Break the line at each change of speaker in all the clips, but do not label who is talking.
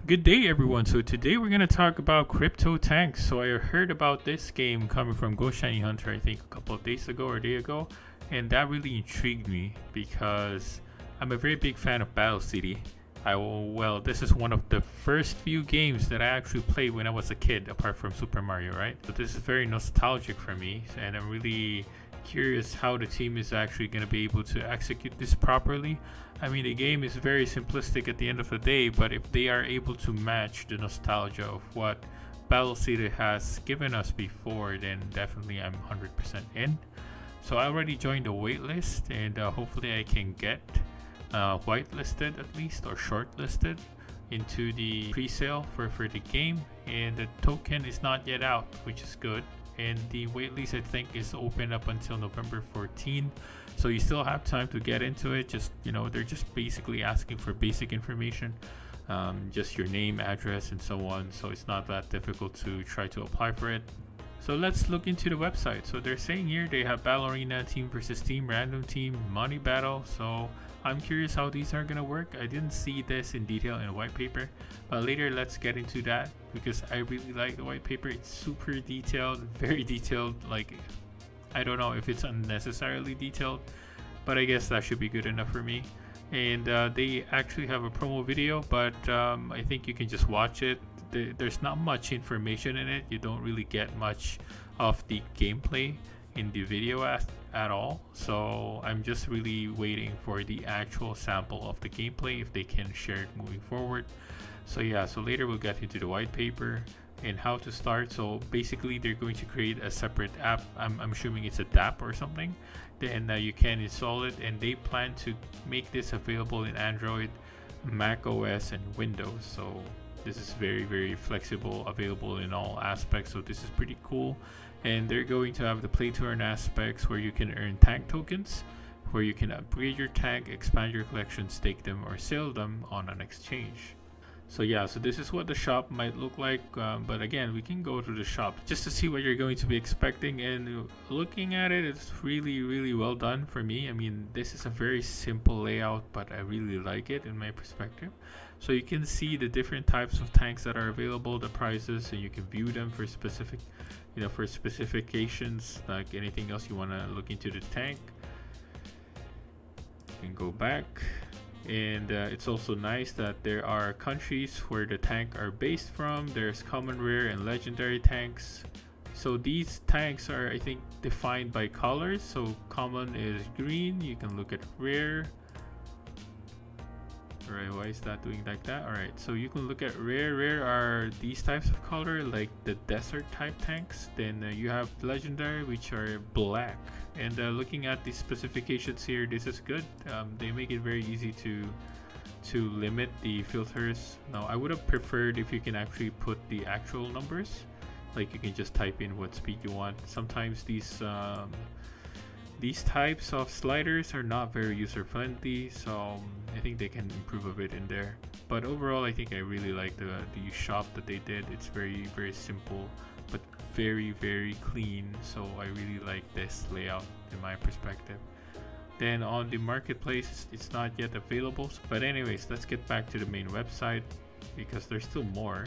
Good day, everyone. So today we're gonna talk about Cryptotanks. So I heard about this game coming from GoShinyHunter, I think a couple of days ago or a day ago, and that really intrigued me because I'm a very big fan of Battle City. Well, this is one of the first few games that I actually played when I was a kid, apart from Super Mario, right? So this is very nostalgic for me, and I'm really curious how the team is actually going to be able to execute this properly. I mean, the game is very simplistic at the end of the day, but if they are able to match the nostalgia of what Battle City has given us before, then definitely I'm 100% in. So I already joined the waitlist, and hopefully I can get whitelisted at least, or shortlisted into the pre-sale for the game. And the token is not yet out, which is good. And the waitlist, I think, is open up until November 14, so you still have time to get into it. Just, you know, they're just basically asking for basic information, just your name, address, and so on. So it's not that difficult to try to apply for it. So let's look into the website. So they're saying here they have Battle Arena, team versus team, random team, money battle. So I'm curious how these are gonna work. I didn't see this in detail in a white paper, but later let's get into that because I really like the white paper. It's super detailed, very detailed. Like, I don't know if it's unnecessarily detailed, but I guess that should be good enough for me. And they actually have a promo video, but I think you can just watch it. There's not much information in it. You don't really get much of the gameplay in the video at all, so I'm just really waiting for the actual sample of the gameplay if they can share it moving forward. So yeah, so later we'll get into the white paper and how to start. So basically they're going to create a separate app. I'm assuming it's a dApp or something. Then you can install it, and they plan to make this available in Android, Mac OS, and Windows. So this is very flexible, available in all aspects, so this is pretty cool. And they're going to have the play to earn aspects where you can earn tank tokens, where you can upgrade your tank, expand your collection, stake them, or sell them on an exchange. So yeah, so this is what the shop might look like, but again, we can go to the shop just to see what you're going to be expecting. And looking at it, it's really well done for me. I mean, this is a very simple layout, but I really like it in my perspective. So you can see the different types of tanks that are available, the prices, and you can view them for specific, you know, for specifications, like anything else you want to look into the tank. You can go back. And it's also nice that there are countries where the tank are based from. There's common, rare, and legendary tanks. So these tanks are, I think, defined by colors. So common is green. You can look at rare. Alright, why is that doing like that? Alright, so you can look at rare. Rare are these types of color, like the desert type tanks. Then you have legendary, which are black. And looking at the specifications here, this is good. They make it very easy to limit the filters. Now, I would have preferred if you can actually put the actual numbers, like you can just type in what speed you want. Sometimes these types of sliders are not very user friendly, so I think they can improve a bit in there. But overall, I think I really like the shop that they did. It's very simple, but very clean. So I really like this layout in my perspective. Then on the marketplace, it's not yet available. But anyways, let's get back to the main website because there's still more.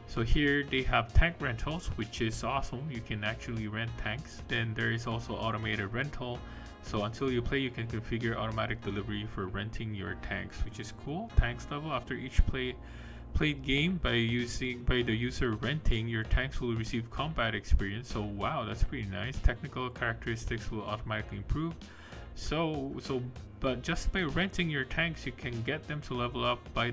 So here they have tank rentals, which is awesome. You can actually rent tanks. Then there is also automated rental. So until you play, you can configure automatic delivery for renting your tanks, which is cool. Tanks level after each played game by the user renting, your tanks will receive combat experience. So wow, that's pretty nice. Technical characteristics will automatically improve. But just by renting your tanks, you can get them to level up by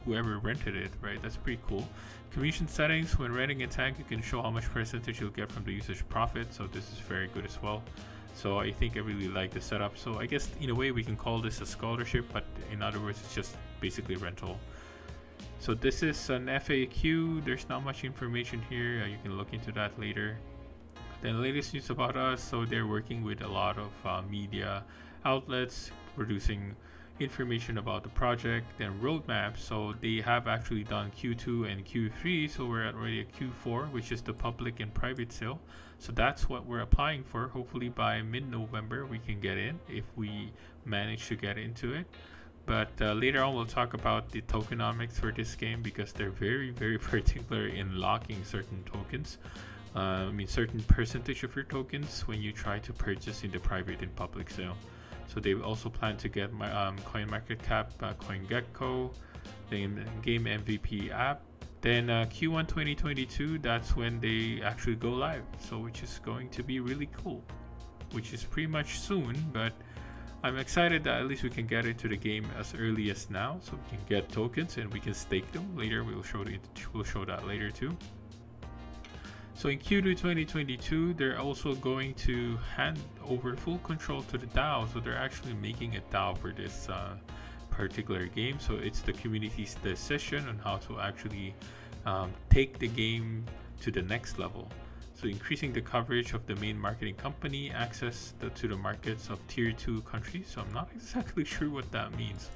whoever rented it, right? That's pretty cool. Commission settings: when renting a tank, you can show how much percentage you'll get from the user's profit. So this is very good as well. So I think I really like the setup. So I guess in a way we can call this a scholarship, but in other words, it's just basically rental. So this is an FAQ. There's not much information here. You can look into that later. Then latest news about us. So they're working with a lot of media outlets producing information about the project. Then roadmap. So they have actually done Q2 and Q3. So we're already at Q4, which is the public and private sale. So that's what we're applying for. Hopefully by mid-November we can get in if we manage to get into it. But later on we'll talk about the tokenomics for this game, because they're very particular in locking certain tokens. I mean certain percentage of your tokens when you try to purchase in the private and public sale. So they also plan to get my CoinMarketCap, CoinGecko, the game MVP app. Then Q1 2022, that's when they actually go live. So which is going to be really cool, which is pretty much soon, but I'm excited that at least we can get into the game as early as now, so we can get tokens and we can stake them later. We'll show that later too. So in Q2 2022, they're also going to hand over full control to the DAO. So they're actually making a DAO for this particular game. So it's the community's decision on how to actually take the game to the next level. So increasing the coverage of the main marketing company, access to the markets of tier 2 countries. So I'm not exactly sure what that means.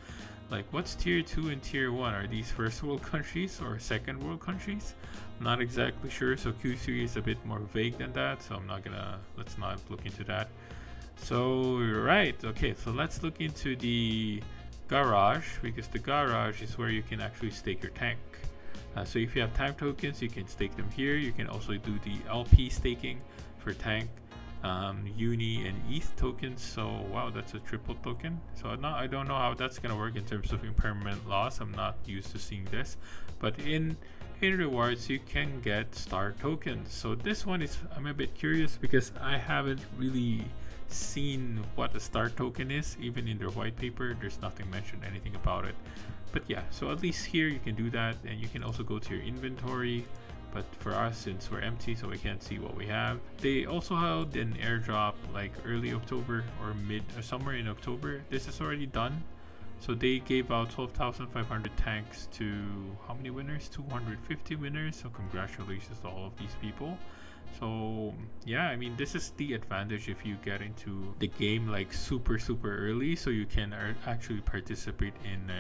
Like, what's tier 2 and tier 1? Are these first world countries or second world countries? I'm not exactly sure. So Q3 is a bit more vague than that. So let's not look into that. So, right. Okay. So let's look into the garage, because the garage is where you can actually stake your tank. So if you have time tokens, you can stake them here. You can also do the LP staking for tank, uni and ETH tokens. So wow, that's a triple token. So I don't know how that's gonna work in terms of impermanent loss. I'm not used to seeing this, but in rewards you can get star tokens. So this one is, I'm a bit curious because I haven't really seen what a star token is. Even in their white paper, there's nothing mentioned anything about it. But yeah, so at least here you can do that, and you can also go to your inventory. But for us, since we're empty, so we can't see what we have. They also held an airdrop like early October or somewhere in October. This is already done. So they gave out 12,500 tanks to how many winners? 250 winners. So congratulations to all of these people. So yeah, I mean, this is the advantage if you get into the game like super early, so you can actually participate in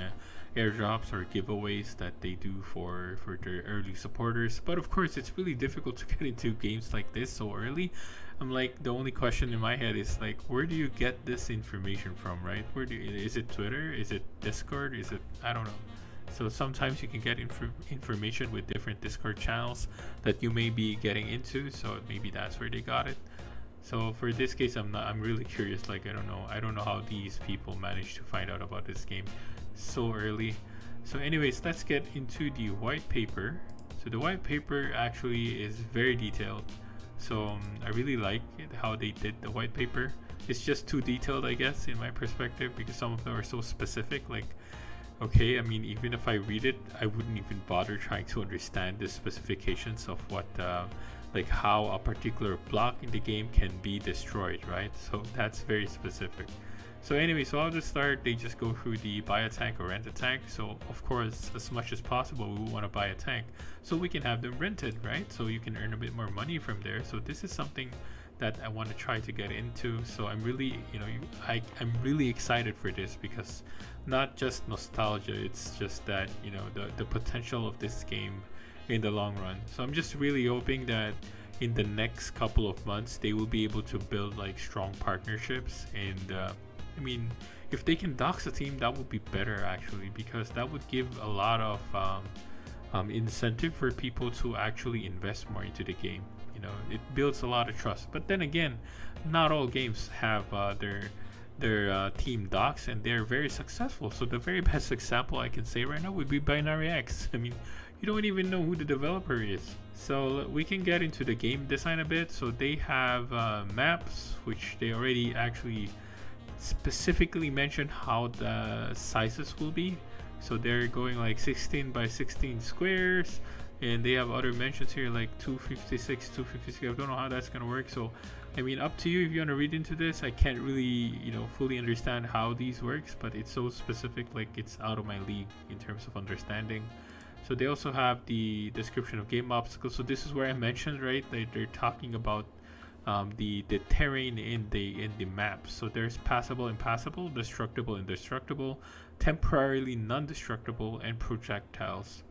airdrops or giveaways that they do for their early supporters. But of course, it's really difficult to get into games like this so early. I'm like, the only question in my head is like, where do you get this information from, right? Is it Twitter? Is it Discord? Is it, I don't know. So sometimes you can get information with different Discord channels that you may be getting into. So maybe that's where they got it. So for this case, I'm really curious. Like, I don't know how these people managed to find out about this game so early. So anyways, let's get into the white paper. So the white paper actually is very detailed. So I really like how they did the white paper. It's just too detailed, I guess, in my perspective, because some of them are so specific. Like, okay, I mean, even if I read it, I wouldn't even bother trying to understand the specifications of what, like how a particular block in the game can be destroyed, right? So that's very specific. So anyway, so I'll just start. They just go through the buy a tank or rent a tank. So of course, as much as possible, we want to buy a tank so we can have them rented, right? So you can earn a bit more money from there. So this is something that I want to try to get into. So I'm really, I'm really excited for this, because not just nostalgia, it's just that, the potential of this game in the long run. So I'm just really hoping that in the next couple of months they will be able to build like strong partnerships. And I mean, if they can dox a team, that would be better actually, because that would give a lot of incentive for people to actually invest more into the game. It builds a lot of trust. But then again, not all games have their team docs, and they're very successful. So the very best example I can say right now would be Binary X. I mean, you don't even know who the developer is. So we can get into the game design a bit. So they have maps, which they already actually specifically mentioned how the sizes will be. So they're going like 16 by 16 squares. And they have other mentions here like 256, 256. I don't know how that's gonna work. So I mean, up to you if you want to read into this. I can't really, fully understand how these works, but it's so specific, like it's out of my league in terms of understanding. So they also have the description of game obstacles. So this is where I mentioned, right, they're talking about the terrain in the map. So there's passable, impassable, destructible, indestructible, temporarily non-destructible, and projectiles.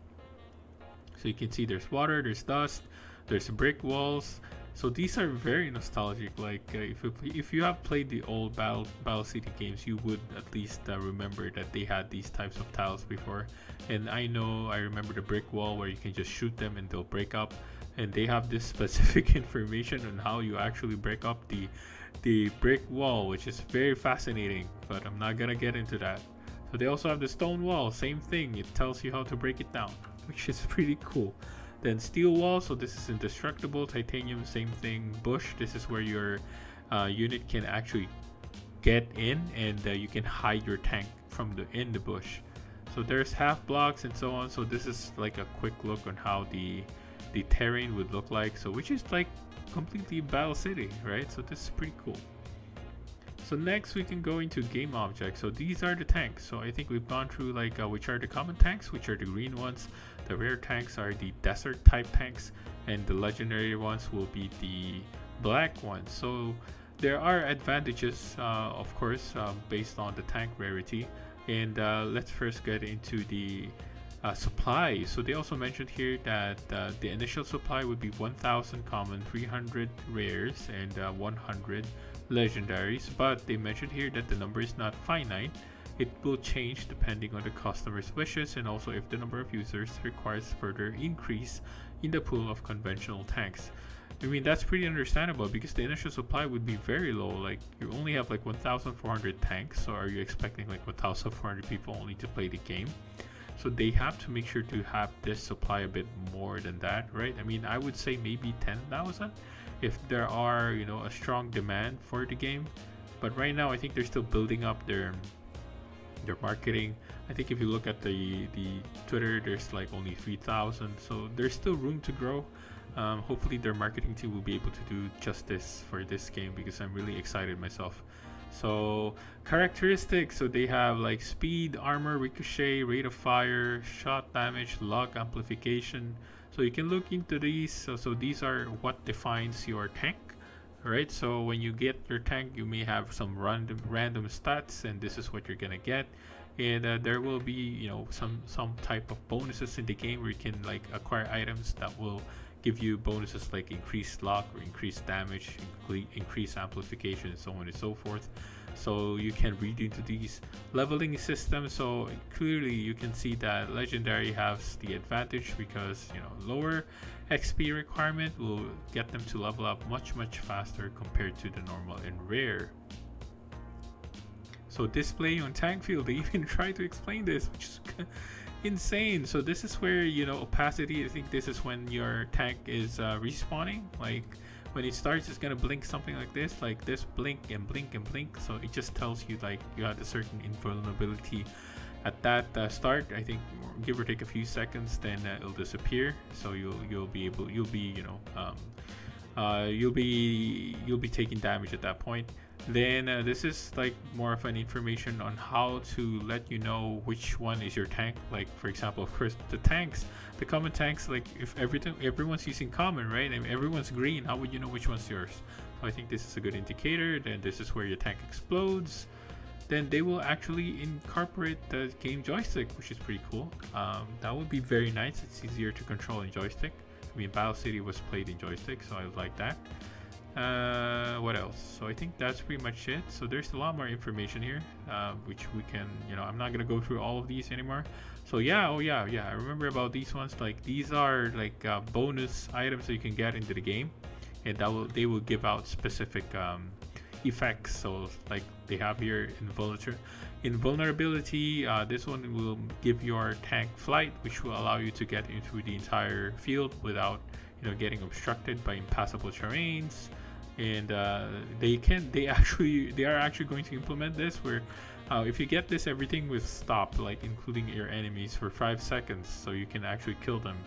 So you can see there's water, there's dust, there's brick walls, So these are very nostalgic. Like if you have played the old Battle City games, you would at least remember that they had these types of tiles before. And I remember the brick wall where you can just shoot them and they'll break up. And they have this specific information on how you actually break up the brick wall, which is very fascinating. But I'm not gonna get into that. So they also have the stone wall, same thing. It tells you how to break it down, which is pretty cool. Then steel wall, so this is indestructible. Titanium, same thing. Bush, this is where your unit can actually get in, and you can hide your tank from in the bush. So there's half blocks and so on. So this is like a quick look on how the terrain would look like. So which is like completely Battle City, right? So this is pretty cool. So next we can go into game objects. So these are the tanks. So I think we've gone through like which are the common tanks, which are the green ones. The rare tanks are the desert type tanks, and the legendary ones will be the black ones. So there are advantages, of course, based on the tank rarity. And let's first get into the supply. So they also mentioned here that the initial supply would be 1000 common, 300 rares, and 100 legendaries. But they mentioned here that the number is not finite. It will change depending on the customer's wishes, and also if the number of users requires further increase in the pool of conventional tanks. I mean, that's pretty understandable because the initial supply would be very low. Like you only have like 1400 tanks, so are you expecting like 1400 people only to play the game? So they have to make sure to have this supply a bit more than that, right? I mean, I would say maybe 10,000 if there are, you know, a strong demand for the game. But right now I think they're still building up their marketing. I think if you look at the Twitter, there's like only 3,000, so there's still room to grow. Hopefully their marketing team will be able to do justice for this game because I'm really excited myself. So characteristics, so they have like speed, armor, ricochet, rate of fire, shot damage, luck, amplification. So you can look into these. So these are what defines your tank. Right, so when you get your tank, you may have some random stats, and this is what you're gonna get. And there will be, you know, some type of bonuses in the game where you can like acquire items that will give you bonuses like increased luck or increased damage, increased amplification, and so on and so forth. So you can read into these leveling systems. So clearly you can see that legendary has the advantage because, you know, lower XP requirement will get them to level up much faster compared to the normal and rare. So display on tank field, they even try to explain this, which is insane. So this is where, you know, opacity, I think this is when your tank is respawning. Like when it starts, it's gonna blink something like this blink and blink and blink. So it just tells you like you have a certain invulnerability at that start. I think give or take a few seconds, then it'll disappear. So you'll be taking damage at that point. Then this is like more of an information on how to let you know which one is your tank. Like for example, of course, the common tanks, like if everyone's using common, right? I mean, everyone's green. How would you know which one's yours? So I think this is a good indicator. Then this is where your tank explodes. Then they will actually incorporate the game joystick, which is pretty cool. That would be very nice. It's easier to control in joystick. I mean, Battle City was played in joystick, so I like that. What else? So I think that's pretty much it. So there's a lot more information here, which we can, you know, I'm not gonna go through all of these anymore. So yeah, I remember about these ones. Like these are like bonus items that you can get into the game, and they will give out specific effects. So like they have here invulnerability. This one will give your tank flight, which will allow you to get into the entire field without, you know, getting obstructed by impassable terrains. And they are actually going to implement this where if you get this, everything will stop, like including your enemies, for 5 seconds, so you can actually kill them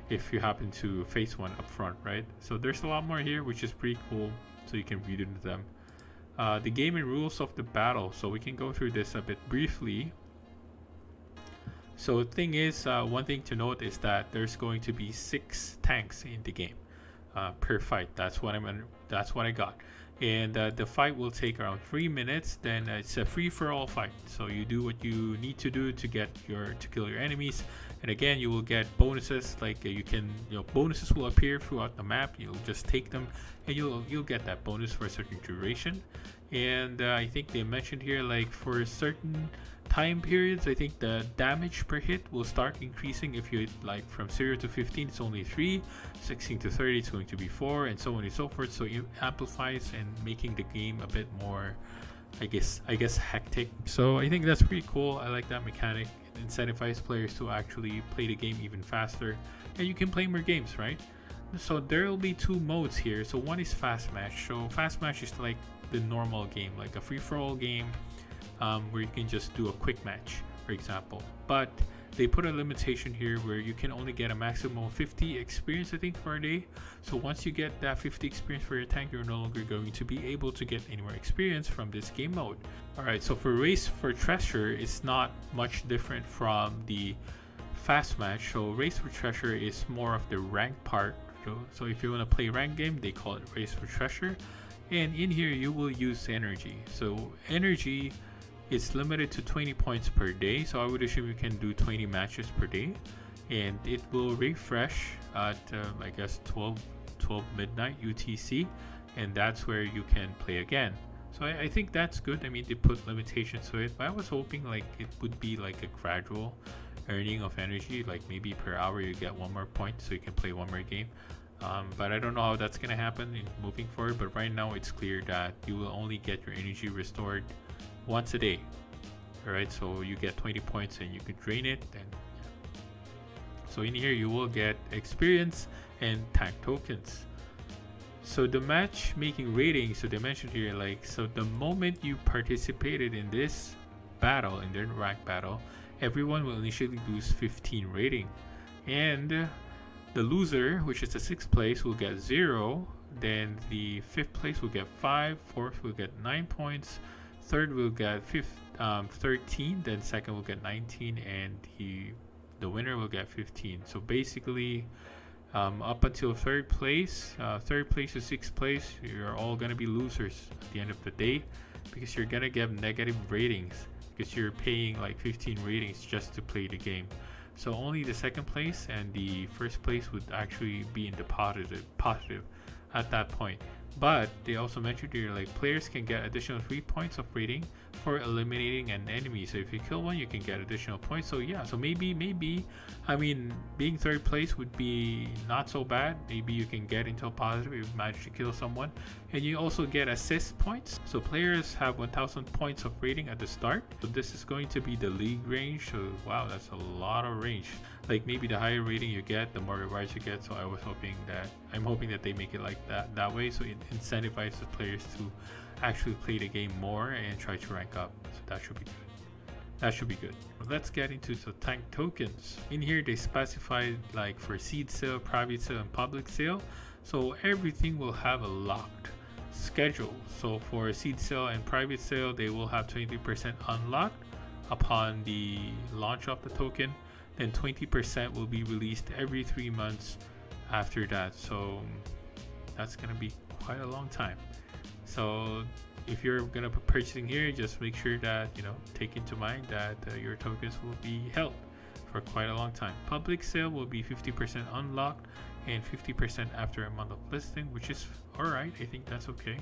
if you happen to face one up front, right? So there's a lot more here, which is pretty cool, so you can read into them. The game and rules of the battle, so we can go through this a bit briefly. So the thing is, one thing to note is that there's going to be 6 tanks in the game per fight. That's what I got. And the fight will take around 3 minutes. Then it's a free-for-all fight. So you do what you need to do to kill your enemies. And again, you will get bonuses, like bonuses will appear throughout the map. You'll just take them and you'll get that bonus for a certain duration. And I think they mentioned here, like for certain time periods, I think the damage per hit will start increasing. If you like from 0 to 15, it's only 3, 16 to 30, it's going to be 4, and so on and so forth. So it amplifies and making the game a bit more, I guess hectic. So I think that's pretty cool. I like that mechanic. It incentivizes players to actually play the game even faster, and you can play more games, right? So there will be 2 modes here. So one is fast match. So fast match is like the normal game, like a free-for-all game, where you can just do a quick match, for example. But they put a limitation here where you can only get a maximum of 50 experience, I think, for a day. So once you get that 50 experience for your tank, you're no longer going to be able to get any more experience from this game mode. Alright, so for Race for Treasure, it's not much different from the fast match. So Race for Treasure is more of the rank part. So if you want to play rank game, they call it Race for Treasure. And in here, you will use energy. So energy is limited to 20 points per day. So I would assume you can do 20 matches per day. And it will refresh at, I guess, 12 midnight UTC. And that's where you can play again. So I think that's good. I mean, they put limitations to it. But I was hoping like it would be like a gradual earning of energy. Like maybe per hour you get 1 more point so you can play 1 more game. But I don't know how that's gonna happen in moving forward. But right now it's clear that you will only get your energy restored once a day. Alright, so you get 20 points and you can drain it. And so in here you will get experience and tank tokens. So the matchmaking rating, so they mentioned here, like, so the moment you participated in this battle, in their rank battle, everyone will initially lose 15 rating. And the loser, which is the 6th place, will get 0. Then the 5th place will get 5. 4th will get 9 points. 3rd will get 13. Then 2nd will get 19, and the winner will get 15. So basically, up until 3rd place, 3rd place to 6th place, you're all gonna be losers at the end of the day, because you're gonna get negative ratings because you're paying like 15 ratings just to play the game. So only the 2nd place and the 1st place would actually be in the positive at that point. But they also mentioned here, like, players can get additional 3 points of rating for eliminating an enemy. So if you kill one, you can get additional points. So yeah, so maybe I mean, being 3rd place would be not so bad. Maybe you can get into a positive if you manage to kill someone. And you also get assist points. So players have 1000 points of rating at the start. So this is going to be the league range. So wow, that's a lot of range. Like, maybe the higher rating you get, the more rewards you get. So I'm hoping that they make it like that way, so it incentivizes players to actually play the game more and try to rank up. So that should be good. Let's get into the tank tokens. In here they specified, like, for seed sale, private sale, and public sale. So everything will have a locked schedule. So for seed sale and private sale, they will have 23% unlocked upon the launch of the token. Then 20% will be released every 3 months after that. So that's gonna be quite a long time. So if you're gonna be purchasing here, just make sure that, take into mind that your tokens will be held for quite a long time. Public sale will be 50% unlocked and 50% after a month of listing, which is alright. I think that's okay.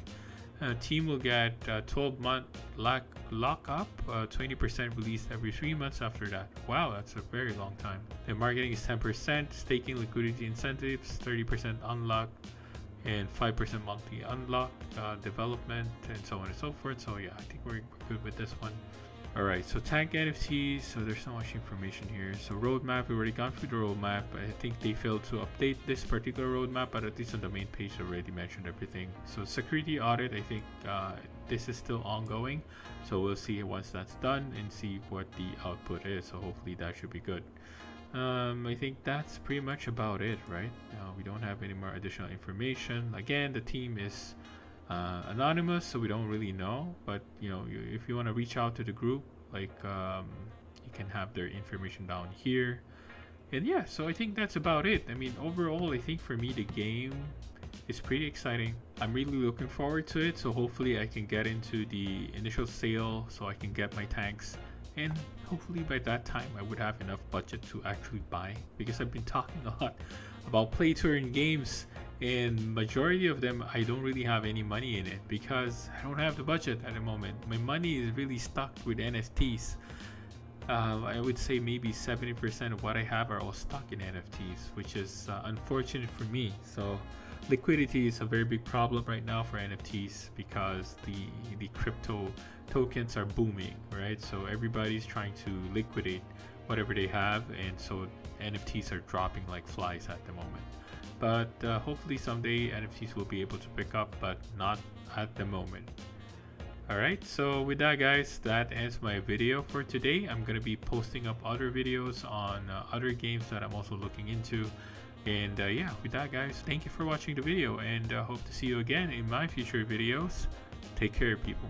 Team will get 12-month lock-up, 20% released every 3 months after that. Wow, that's a very long time. The marketing is 10%, staking liquidity incentives, 30% unlocked, and 5% monthly unlock, development, and so on and so forth. So yeah, I think we're good with this one. Alright, so tank NFTs, so there's so much information here. So roadmap, we already gone through the roadmap. I think they failed to update this particular roadmap, but at least on the main page they already mentioned everything. So security audit, I think this is still ongoing. So we'll see once that's done and see what the output is. So hopefully that should be good. I think that's pretty much about it, right? We don't have any more additional information. Again, the team is anonymous, so we don't really know, but if you want to reach out to the group, like, you can have their information down here. And yeah, so I think that's about it. I mean, overall, I think for me the game is pretty exciting. I'm really looking forward to it, so hopefully I can get into the initial sale so I can get my tanks and hopefully by that time I would have enough budget to actually buy, because I've been talking a lot about play to earn games, and majority of them I don't really have any money in it because I don't have the budget at the moment. My money is really stuck with NFTs. I would say maybe 70% of what I have are all stuck in NFTs, which is unfortunate for me. So liquidity is a very big problem right now for NFTs because the crypto tokens are booming, right? So everybody's trying to liquidate whatever they have, and so NFTs are dropping like flies at the moment. But hopefully someday NFTs will be able to pick up, but not at the moment. Alright, so with that guys, that ends my video for today. I'm going to be posting up other videos on other games that I'm also looking into. And yeah, with that guys, thank you for watching the video, and hope to see you again in my future videos. Take care people.